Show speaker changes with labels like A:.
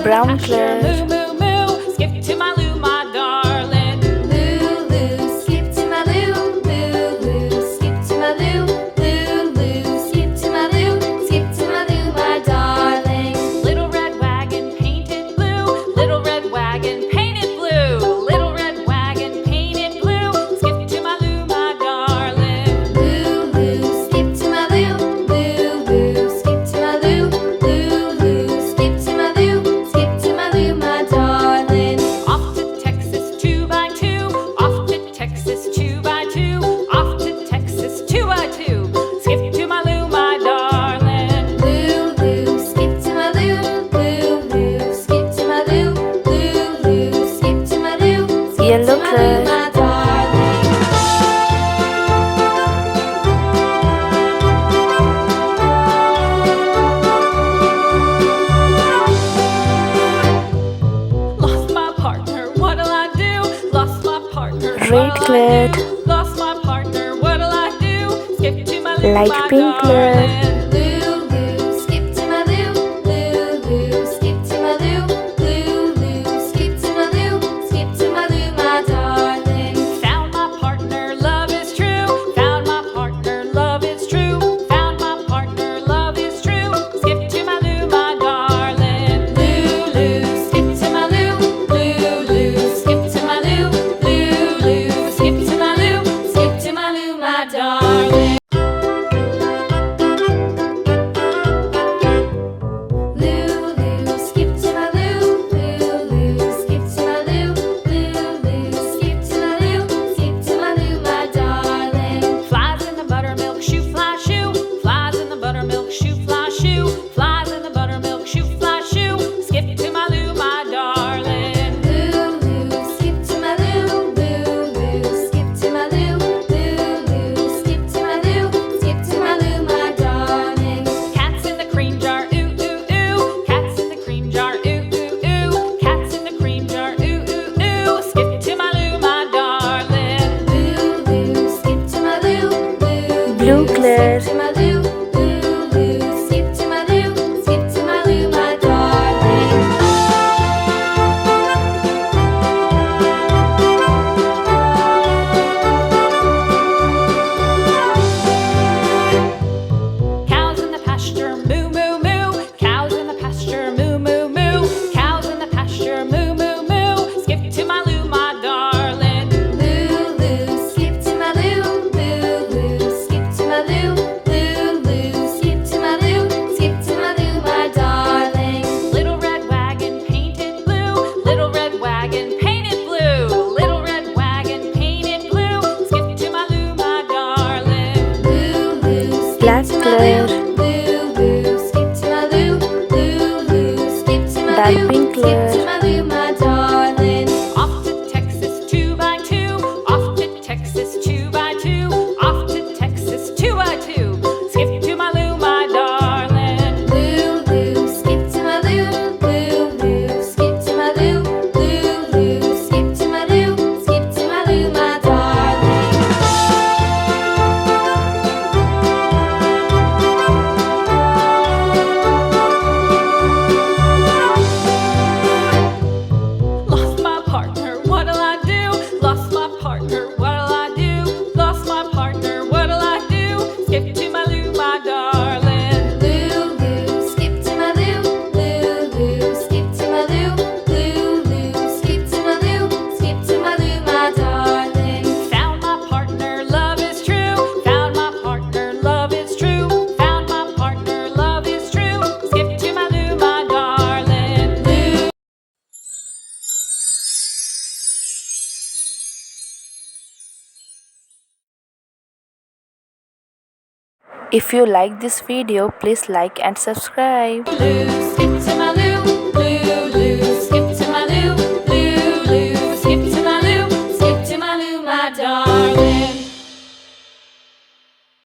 A: Brown
B: pasture. Moo,
A: color.
B: moo, moo. Skip to my loo, my darling.
C: Loo, loo, skip to my loo. Loo, loo, skip to my loo. Loo, loo, skip to my loo. Skip to my loo, my darling.
B: Little red wagon painted blue. Little red wagon painted blue. Little red wagon painted blue. Skip to my loo, my darling.
C: Loo, loo, skip to my loo. Loo, loo, skip to my loo. Loo, loo, skip to my loo. Skip to my loo, my darling.
B: Off to Texas 2x2. Off to Texas 2x2. Off to Texas 2x2. Skip to my loo, my darling.
C: Loo, loo, skip to my loo. Loo, loo, skip to my loo. Loo, loo, skip to my loo. Skip
A: Yellow
C: to my loo,
A: color.
C: my darling.
B: Lost my partner, what'll I do? Lost my partner,
A: Red
B: what'll I
A: clad.
B: do? Lost my partner, what'll I do? Skip to my loo,
A: Light
B: my
A: pink color.
B: darling.
C: Loo, loo, skip to my loo. Loo, loo, skip to my loo. Loo, loo, skip to my loo. Skip to my loo, my darling.
B: Found my partner, love is true. Found my partner, love is true. Found my partner, love is true. Skip to my loo, my darling.
C: Loo, loo, skip to my loo. Loo, loo, skip to my loo. Loo, loo, skip to my loo. Skip to my loo, my darling. Loo, loo, skip to my loo. Loo, loo, skip to my loo. Loo, loo, skip to my loo. Skip to my loo, my darling.
B: Flies in the buttermilk shoe, fly shoe. Flies in the buttermilk shoe, fly shoe. Flies in the buttermilk shoe, fly shoe. Skip to my loo, my darling.
C: Loo, loo, skip to my loo. Loo, loo, skip to my loo. Loo, loo, skip to my loo. Skip to my loo, my darling.
B: Cats in the cream jar, ooh, ooh, ooh. Cats in the cream jar, ooh, ooh, ooh. Cats in the cream jar, ooh, ooh, ooh. Skip to my loo, my darling.
C: Loo, loo, skip to my loo. Loo,
A: Blue
C: loo,
A: color.
C: skip to my loo. Loo, loo, skip to my loo. Skip to my loo, my darling.
B: Cows in the pasture, moo, moo, moo. Cows in the pasture, moo, moo, moo. Cows in the pasture, moo, moo, moo. Skip to my loo, my darling.
C: Loo, loo, skip to my loo. Loo, loo, skip to my loo. Loo, loo, skip to my loo. Skip to my loo, my darling.
B: Little red wagon painted blue. Little red wagon painted blue. Little red wagon painted blue. Skip to my loo, my darling.
C: Loo, loo, skip
A: Black
C: to my
A: color.
C: loo. Loo, loo, skip to my loo. Loo, loo, skip to my
A: Dark
C: loo.
A: pink
C: Skip
A: color.
C: to my loo, my darling.
B: Off to Texas 2x2. Off to Texas 2x2. Off to Texas 2x2. Skip to my loo, my darling.
C: Loo, loo, skip to my loo. Loo, loo, skip to my loo. Loo, loo, skip to my loo. Skip to my loo, my darling.
B: Lost my partner, what'll I do? Lost my partner, what'll I do? Lost my partner, what'll I do? Skip to my loo, my darling.
C: Loo, loo, skip to my loo. Loo, loo, skip to my loo. Loo, loo, skip to my loo. Skip to my loo, my darling.
B: Found my partner, love is true. Found my partner, love is true. Found my partner, love is true. Skip to my loo, my darling. Loo.
A: If you like this video, please like and subscribe.
C: Loo, skip to